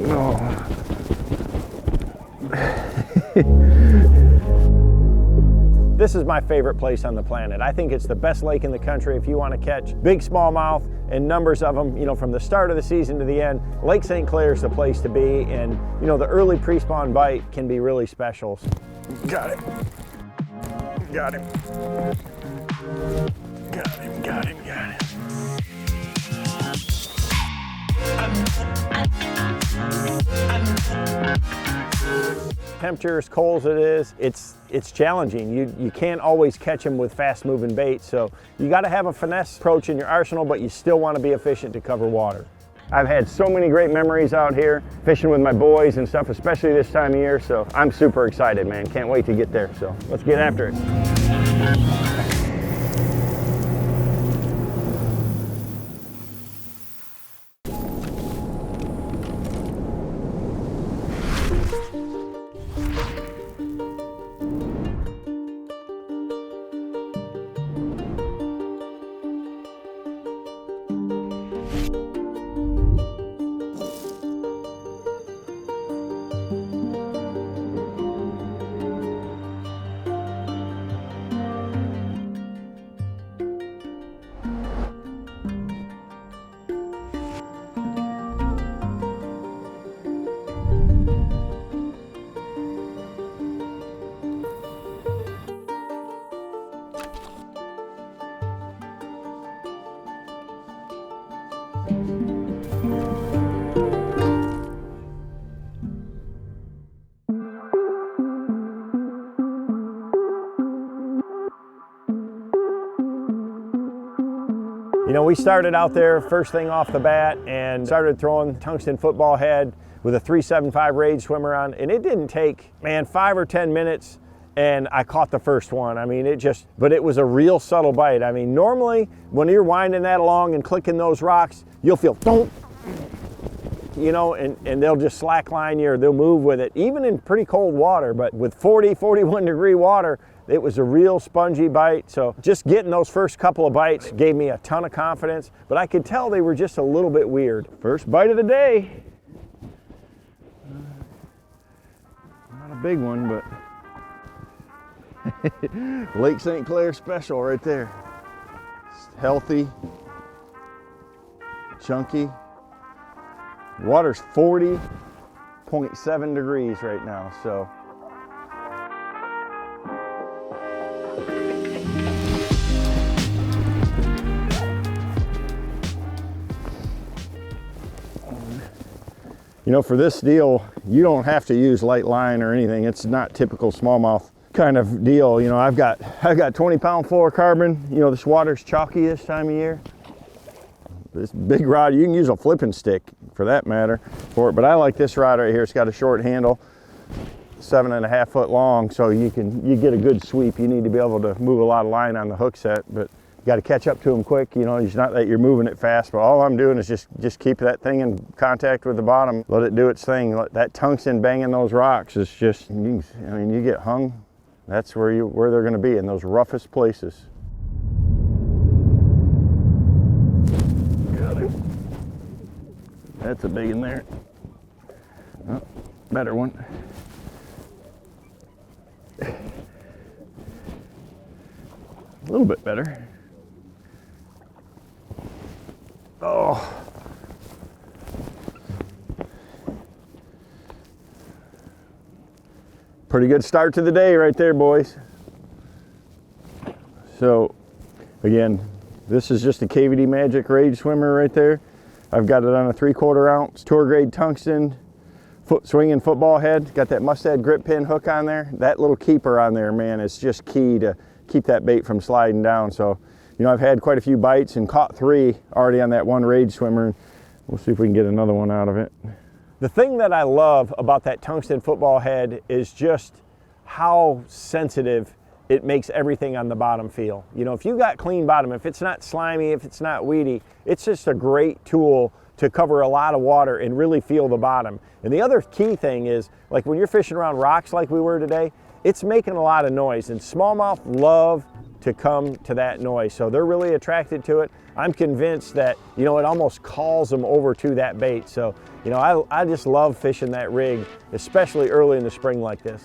Oh. This is my favorite place on the planet. I think it's the best lake in the country if you want to catch big smallmouth and numbers of them, you know, from the start of the season to the end. Lake St. Clair is the place to be, and you know, the early pre-spawn bite can be really special. Got it. Got him. Got him, got him, got him. Temperature as cold as it is, it's challenging. You can't always catch them with fast moving bait, so you got to have a finesse approach in your arsenal, but you still want to be efficient to cover water. I've had so many great memories out here fishing with my boys and stuff, especially this time of year, so I'm super excited, man. Can't wait to get there, so let's get after it. You know, we started out there first thing off the bat and started throwing tungsten football head with a 375 Rage swimmer on, and it didn't take, man, 5 or 10 minutes and I caught the first one. I mean, but it was a real subtle bite. I mean, normally when you're winding that along and clicking those rocks, you'll feel thump, you know, and they'll just slack line you or they'll move with it, even in pretty cold water. But with 40, 41 degree water, it was a real spongy bite. So just getting those first couple of bites gave me a ton of confidence, but I could tell they were just a little bit weird. First bite of the day. Not a big one, but Lake St. Clair special right there. It's healthy, chunky. Water's 40.7 degrees right now, so. You know, for this deal, you don't have to use light line or anything. It's not typical smallmouth kind of deal. You know, I've got 20-pound fluorocarbon. You know, this water's chalky this time of year. This big rod, you can use a flipping stick for that matter for it, but I like this rod right here. It's got a short handle, 7.5 foot long, so you get a good sweep. You need to be able to move a lot of line on the hook set, but you got to catch up to them quick. You know, it's not that you're moving it fast, but all I'm doing is just keep that thing in contact with the bottom, let it do its thing. Let that tungsten banging those rocks is just, I mean, you get hung, that's where they're going to be, in those roughest places. Got it. That's a big one there. Oh, better one. A little bit better. Oh. Pretty good start to the day right there, boys. So, again, this is just a KVD Magic Rage swimmer right there. I've got it on a 3/4 ounce tour grade tungsten swinging football head. Got that Mustad grip pin hook on there. That little keeper on there, man, is just key to keep that bait from sliding down. So, you know, I've had quite a few bites and caught 3 already on that one Rage swimmer. We'll see if we can get another one out of it. The thing that I love about that tungsten football head is just how sensitive it makes everything on the bottom feel. You know, if you got clean bottom, if it's not slimy, if it's not weedy, it's just a great tool to cover a lot of water and really feel the bottom. And the other key thing is, like when you're fishing around rocks like we were today, it's making a lot of noise, and smallmouth love to come to that noise. So they're really attracted to it. I'm convinced that, you know, it almost calls them over to that bait. So, you know, I just love fishing that rig, especially early in the spring like this.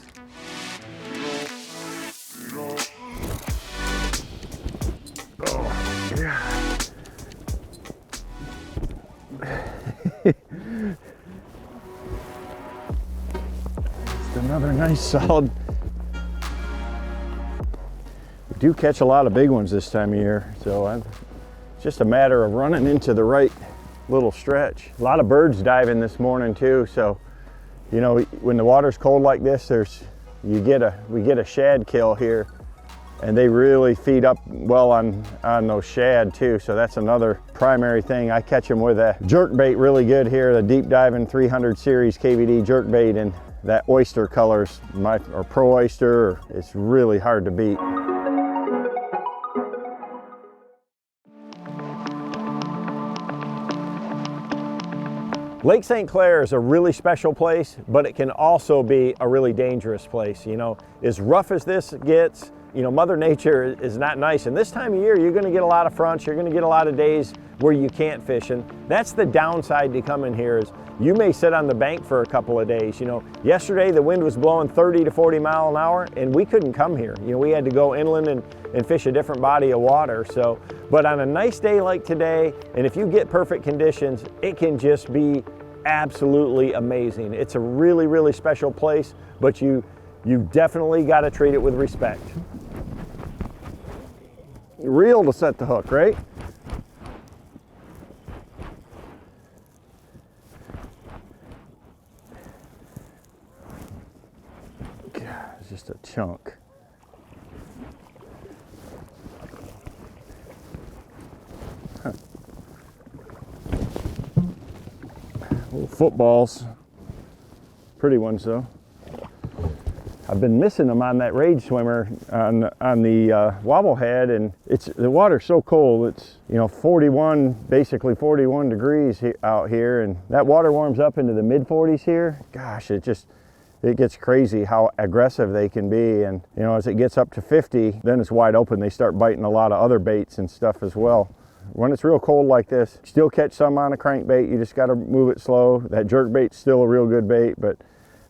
Oh, yeah. Just another nice solid. We do catch a lot of big ones this time of year, so it's just a matter of running into the right little stretch. A lot of birds diving this morning too, so you know, when the water's cold like this, we get a shad kill here, and they really feed up well on those shad too. So that's another primary thing. I catch them with a jerk bait really good here, the deep diving 300 series KVD jerk bait, and that oyster colors, or Pro Oyster, it's really hard to beat. Lake St. Clair is a really special place, but it can also be a really dangerous place. You know, as rough as this gets, you know, Mother Nature is not nice. And this time of year, you're gonna get a lot of fronts, you're gonna get a lot of days where you can't fish. And that's the downside to coming here, is you may sit on the bank for a couple of days. You know, yesterday the wind was blowing 30 to 40 mile an hour and we couldn't come here. You know, we had to go inland and fish a different body of water. So, but on a nice day like today, and if you get perfect conditions, it can just be absolutely amazing. It's a really, really special place, but you definitely got to treat it with respect. Reel to set the hook, right? God, it's just a chunk. Huh. Little footballs, pretty ones though. I've been missing them on that rage swimmer on the wobble head, and the water's so cold. It's, you know, 41, basically 41 degrees out here, and that water warms up into the mid 40s here. Gosh, it gets crazy how aggressive they can be. And you know, as it gets up to 50, then it's wide open. They start biting a lot of other baits and stuff as well. When it's real cold like this, still catch some on a crankbait. You just got to move it slow. That jerk bait's still a real good bait, but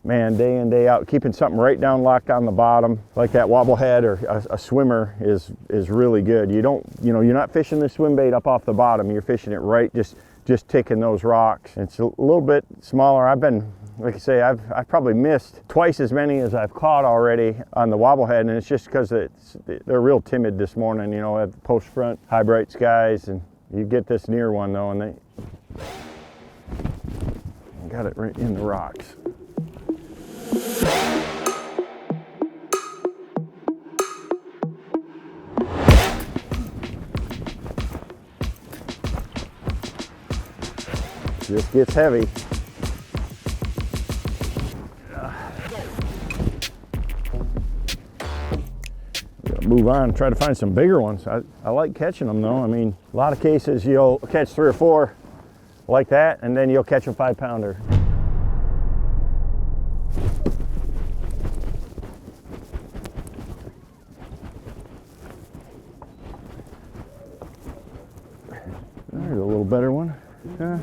man, day in, day out, keeping something right down locked on the bottom, like that wobble head or a swimmer is really good. You don't, you know, you're not fishing the swim bait up off the bottom. You're fishing it right, just ticking those rocks. It's a little bit smaller. I've been, like I say, I've probably missed twice as many as I've caught already on the wobble head, and it's just because they're real timid this morning. You know, at the post front, high bright skies, and you get this near one though, and they got it right in the rocks. This gets heavy. Move on, try to find some bigger ones. I like catching them though. I mean, a lot of cases you'll catch 3 or 4 like that, and then you'll catch a 5-pounder. There's a little better one. Yeah.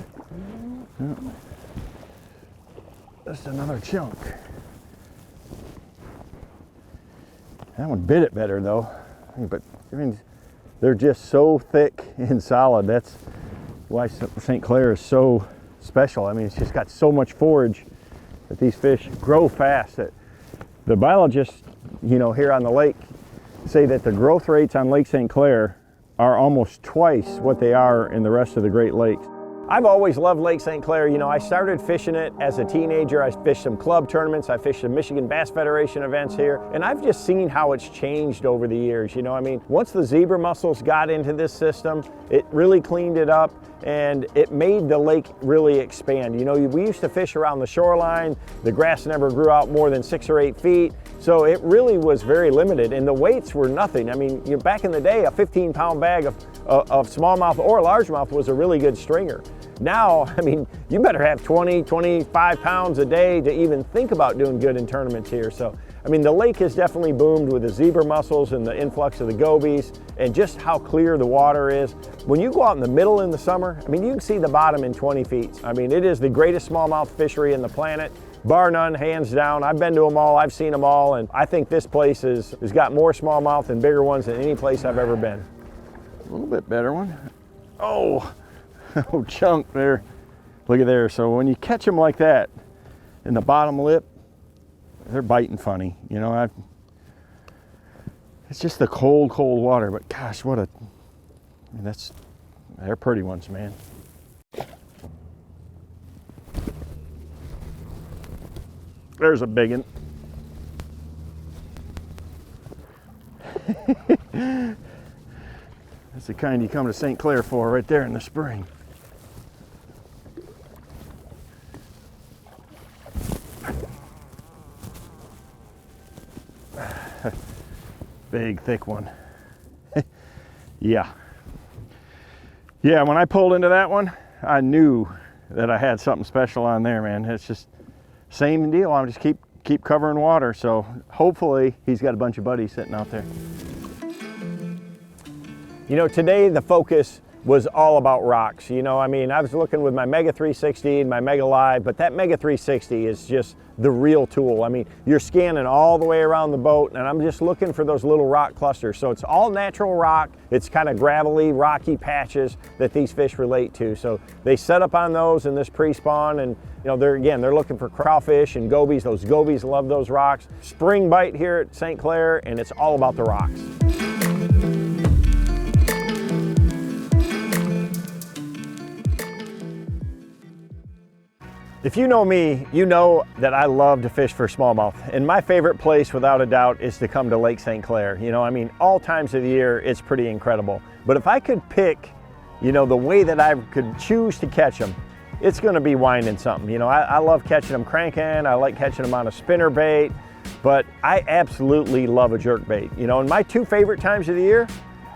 Just another chunk. That one bit it better though, but I mean, they're just so thick and solid. That's why St. Clair is so special. I mean, it's just got so much forage that these fish grow fast. That the biologists, you know, here on the lake say that the growth rates on Lake St. Clair are almost twice what they are in the rest of the Great Lakes. I've always loved Lake St. Clair. You know, I started fishing it as a teenager. I fished some club tournaments. I fished some Michigan Bass Federation events here. And I've just seen how it's changed over the years. You know, I mean, once the zebra mussels got into this system, it really cleaned it up and it made the lake really expand. You know, we used to fish around the shoreline. The grass never grew out more than 6 or 8 feet. So it really was very limited, and the weights were nothing. I mean, you know, back in the day, a 15-pound bag of smallmouth or largemouth was a really good stringer. Now, I mean, you better have 20, 25 pounds a day to even think about doing good in tournaments here. So I mean, the lake has definitely boomed with the zebra mussels and the influx of the gobies and just how clear the water is. When you go out in the middle in the summer, I mean, you can see the bottom in 20 feet. I mean, it is the greatest smallmouth fishery in the planet, bar none, hands down. I've been to them all, I've seen them all, and I think this place has got more smallmouth and bigger ones than any place I've ever been. A little bit better one. Oh, oh, chunk there. Look at there. So when you catch them like that in the bottom lip, they're biting funny. You know, it's just the cold, cold water, but gosh, what a, I mean, they're pretty ones, man. There's a big one. That's the kind you come to St. Clair for right there in the spring. Big, thick one. Yeah. Yeah, when I pulled into that one, I knew that I had something special on there, man. It's just same deal. I'm just keep covering water. So hopefully he's got a bunch of buddies sitting out there. You know, today the focus was all about rocks. You know, I mean, I was looking with my Mega 360 and my Mega Live, but that Mega 360 is just the real tool. I mean, you're scanning all the way around the boat, and I'm just looking for those little rock clusters. So it's all natural rock. It's kind of gravelly, rocky patches that these fish relate to. So they set up on those in this pre-spawn, and you know, they're looking for crawfish and gobies. Those gobies love those rocks. Spring bite here at St. Clair, and it's all about the rocks. If you know me, you know that I love to fish for smallmouth. And my favorite place, without a doubt, is to come to Lake St. Clair. You know, I mean, all times of the year, it's pretty incredible. But if I could pick, you know, the way that I could choose to catch them, it's gonna be winding something. You know, I love catching them cranking, I like catching them on a spinner bait, but I absolutely love a jerk bait. You know, and my two favorite times of the year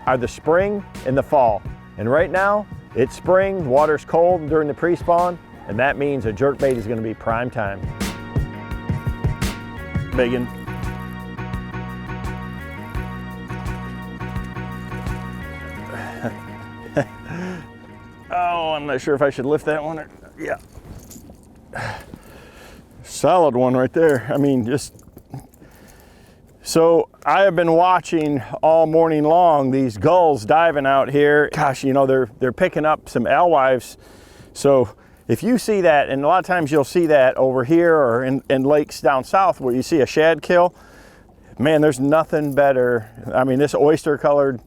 are the spring and the fall. And right now, it's spring, the water's cold during the pre-spawn, and that means a jerkbait is going to be prime time. Biggin. Oh, I'm not sure if I should lift that one. Or, yeah. Solid one right there. I mean, just. So I have been watching all morning long these gulls diving out here. Gosh, you know, they're picking up some alewives. So if you see that, and a lot of times you'll see that over here or in lakes down south where you see a shad kill, man, there's nothing better. I mean, this oyster colored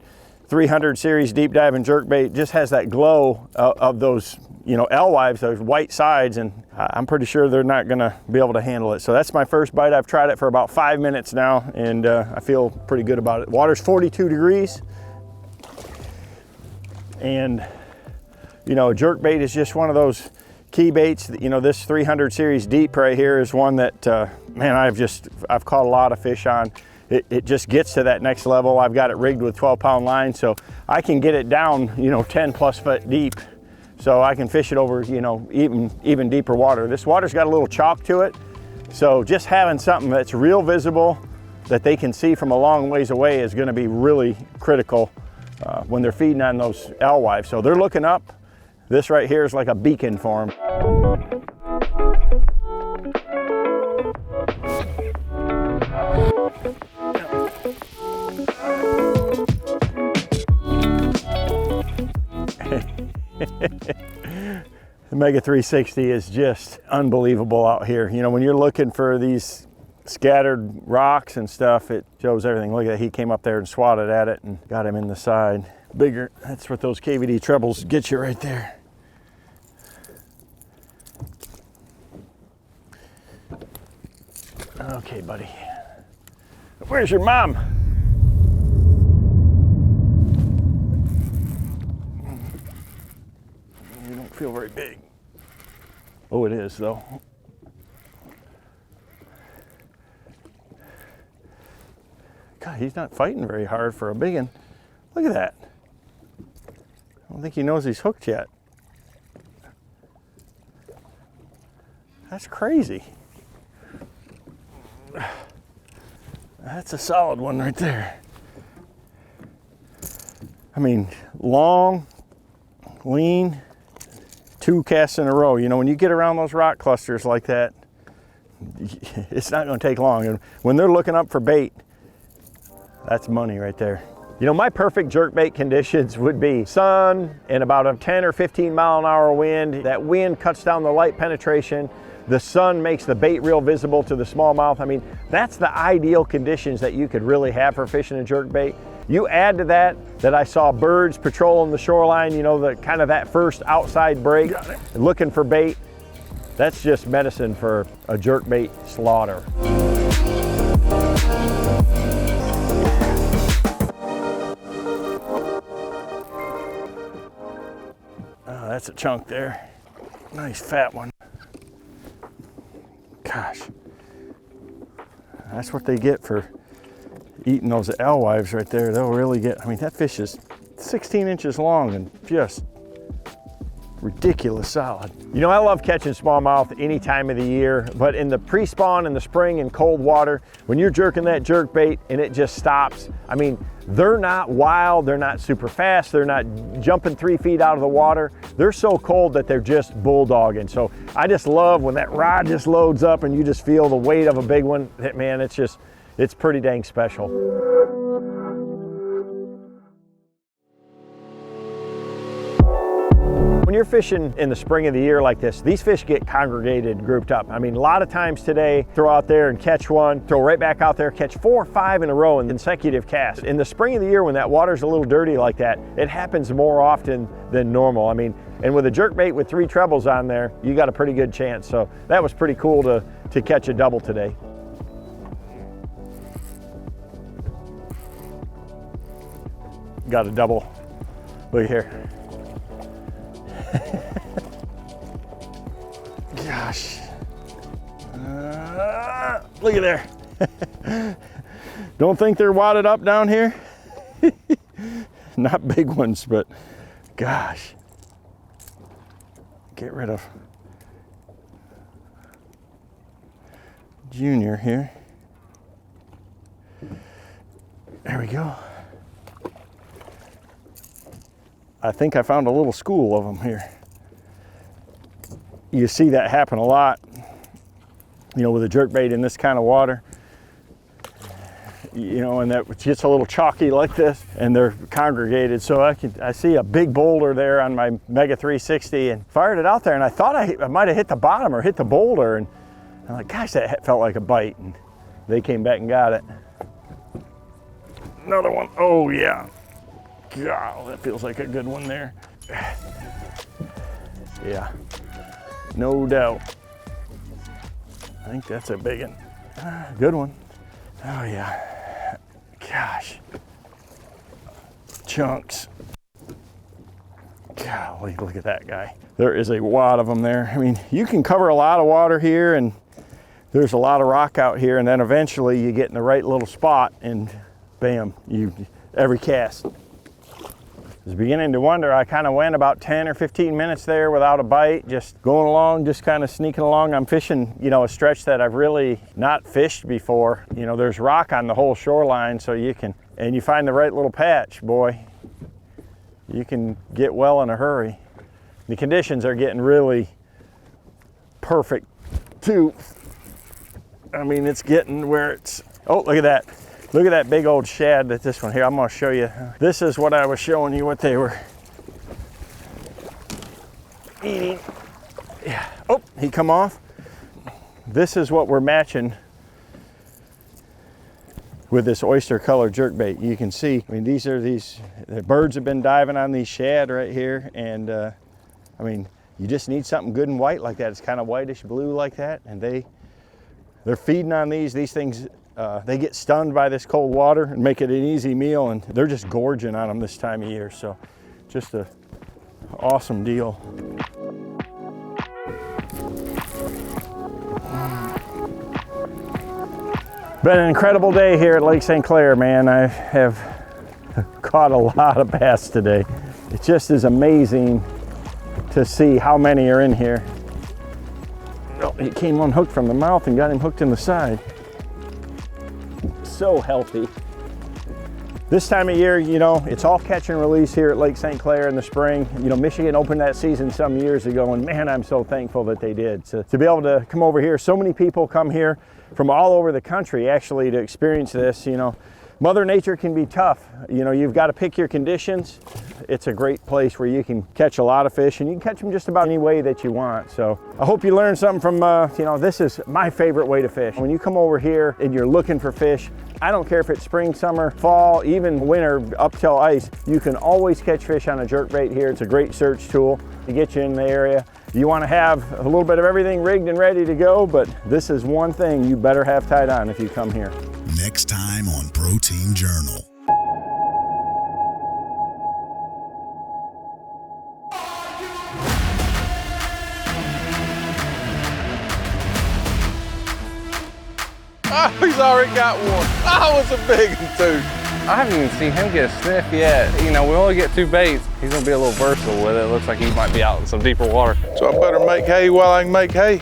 300 series deep diving jerkbait just has that glow of those, you know, alewives, those white sides, and I'm pretty sure they're not gonna be able to handle it. So that's my first bite. I've tried it for about 5 minutes now, and I feel pretty good about it. Water's 42 degrees, and you know, jerkbait is just one of those key baits. You know, this 300 series deep right here is one that, man, I've caught a lot of fish on. It just gets to that next level. I've got it rigged with 12-pound line, so I can get it down, you know, 10+ foot deep. So I can fish it over, you know, even deeper water. This water's got a little chalk to it. So just having something that's real visible that they can see from a long ways away is gonna be really critical when they're feeding on those alewives. So they're looking up. This right here is like a beacon for them. The Mega 360 is just unbelievable out here. You know, when you're looking for these scattered rocks and stuff, it shows everything. Look at that, he came up there and swatted at it and got him in the side. Bigger, that's what those KVD trebles get you right there. Okay, buddy. Where's your mom? You don't feel very big. Oh, it is though. God, he's not fighting very hard for a big one. Look at that. I don't think he knows he's hooked yet. That's crazy. That's a solid one right there. I mean, long, lean, 2 casts in a row. You know, when you get around those rock clusters like that, it's not going to take long. And when they're looking up for bait, that's money right there. You know, my perfect jerkbait conditions would be sun and about a 10 or 15 mile an hour wind. That wind cuts down the light penetration. The sun makes the bait real visible to the smallmouth. I mean, that's the ideal conditions that you could really have for fishing a jerkbait. You add to that I saw birds patrolling the shoreline, you know, the kind of that first outside break, looking for bait. That's just medicine for a jerkbait slaughter. Oh, that's a chunk there. Nice fat one. Gosh, that's what they get for eating those alewives right there. They'll really get, I mean, that fish is 16 inches long and just ridiculous solid. You know, I love catching smallmouth any time of the year, but in the pre-spawn in the spring in cold water, when you're jerking that jerk bait and it just stops, I mean, they're not wild, they're not super fast, they're not jumping 3 feet out of the water. They're so cold that they're just bulldogging. So I just love when that rod just loads up and you just feel the weight of a big one. Man, it's pretty dang special. When you're fishing in the spring of the year like this, these fish get congregated, grouped up. I mean, a lot of times today, throw out there and catch one, throw right back out there, catch 4 or 5 in a row in consecutive casts. In the spring of the year, when that water's a little dirty like that, it happens more often than normal. I mean, and with a jerkbait with 3 trebles on there, you got a pretty good chance. So that was pretty cool to catch a double today. Got a double. Look here. Gosh. Look at there. Don't think they're wadded up down here. Not big ones, but gosh. Get rid of Junior here. There we go. I think I found a little school of them here. You see that happen a lot, you know, with a jerkbait in this kind of water. You know, and that gets a little chalky like this, and they're congregated. So I see a big boulder there on my Mega 360 and fired it out there, and I thought I might have hit the bottom or hit the boulder, and I'm like, gosh, that felt like a bite, and they came back and got it. Another one. Oh yeah. God, that feels like a good one there. Yeah, no doubt. I think that's a big one. Good one. Oh yeah. Gosh. Chunks. Golly, look at that guy. There is a wad of them there. I mean, you can cover a lot of water here, and there's a lot of rock out here, and then eventually you get in the right little spot and bam, every cast. I was beginning to wonder. I kind of went about 10 or 15 minutes there without a bite, just going along, just kind of sneaking along. I'm fishing, you know, a stretch that I've really not fished before. You know, there's rock on the whole shoreline, so you can, and you find the right little patch, boy, you can get well in a hurry. The conditions are getting really perfect too. I mean, it's getting where it's, oh, look at that. Look at that big old shad that this one here. I'm gonna show you. This is what I was showing you what they were eating. Yeah. Oh, he come off. This is what we're matching with this oyster color jerkbait. You can see, I mean, the birds have been diving on these shad right here, and I mean, you just need something good and white like that. It's kind of whitish blue like that, and they're feeding on these things. They get stunned by this cold water and make it an easy meal, and they're just gorging on them this time of year. So just an awesome deal. Been an incredible day here at Lake St. Clair, man. I have caught a lot of bass today. It just is amazing to see how many are in here. Oh, he came unhooked from the mouth and got him hooked in the side. so healthy. This time of year, you know, it's all catch and release here at Lake St. Clair in the spring. You know, Michigan opened that season some years ago, and man, I'm so thankful that they did. So to be able to come over here, so many people come here from all over the country actually to experience this. You know, Mother Nature can be tough. You know, you've got to pick your conditions. It's a great place where you can catch a lot of fish, and you can catch them just about any way that you want. So I hope you learned something from, you know, this is my favorite way to fish. When you come over here and you're looking for fish, I don't care if it's spring, summer, fall, even winter up till ice, you can always catch fish on a jerkbait here. It's a great search tool to get you in the area. You want to have a little bit of everything rigged and ready to go, but this is one thing you better have tied on if you come here. Next time on Protein Journal. Oh, he's already got one. Oh, it's a big one too. I haven't even seen him get a sniff yet. You know, we only get 2 baits. He's gonna be a little versatile with it. It looks like he might be out in some deeper water. So I better make hay while I can make hay.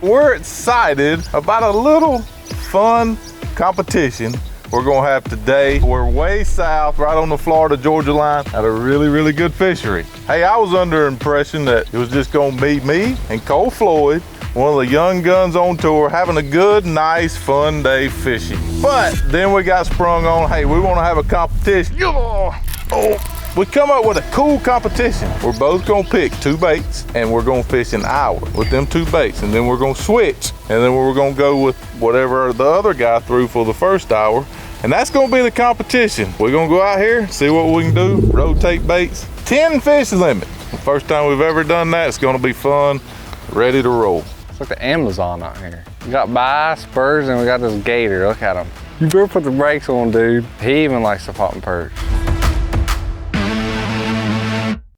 We're excited about a little fun competition we're gonna have today. We're way south, right on the Florida-Georgia line, at a really, really good fishery. Hey, I was under the impression that it was just gonna be me and Cole Floyd, one of the young guns on tour, having a good, nice, fun day fishing. But then we got sprung on, hey, we wanna have a competition. We come up with a cool competition. We're both gonna pick 2 baits and we're gonna fish an hour with them 2 baits, and then we're gonna switch, and then we're gonna go with whatever the other guy threw for the first hour, and that's gonna be the competition. We're gonna go out here, see what we can do, rotate baits, 10 fish limit. First time we've ever done that. It's gonna be fun, ready to roll. It's like the Amazon out here. We got bass, spurs, and we got this gator. Look at him. You better put the brakes on, dude. He even likes to pop and perch.